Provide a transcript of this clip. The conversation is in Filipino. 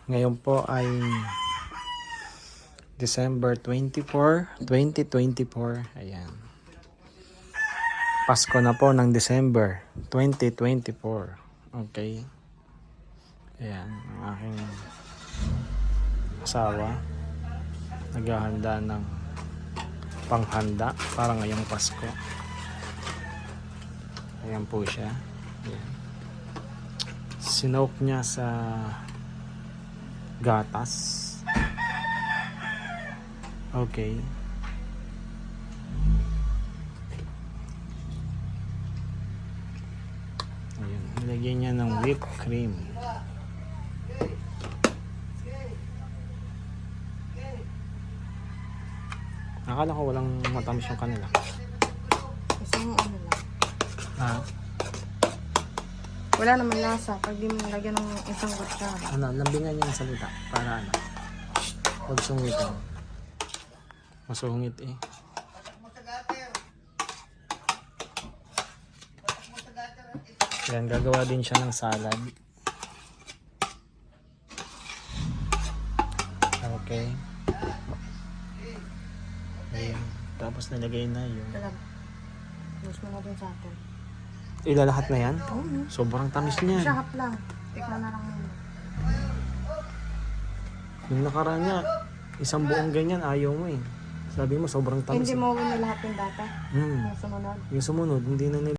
Ngayon po ay December 24, 2024. Ayan. Pasko na po ng December 2024. Okay. Ayan, ang aking asawa. Naghahanda ng panghanda para ngayong Pasko. Ayan po siya. Ayan. Sinoke niya sa gatas. Okay. Ayan. Nilagyan niya ng whipped cream. Akala ko walang matamis yung kanila. Isang ano lang. Ha? Wala naman lasa. Pag di mo lagyan ng isang kutsara. Ano, lambingan niya ang salita. Para ano? Huwag sungitan. Masungit eh. Yan, gagawa din siya ng salad. Okay. Ayan. Tapos nalagay na yung... Gusto mo na dun sa atin. Ilalahat na yan? Oo. Sobrang tamis niyan. Shahap lang. Tikman na lang yun. Yung nakaraan niya, isang buong ganyan, ayaw mo eh. Sabi mo, sobrang tamis. Hindi mo na lahat yung data. Hmm. Yung sumunod. Yung sumunod, hindi na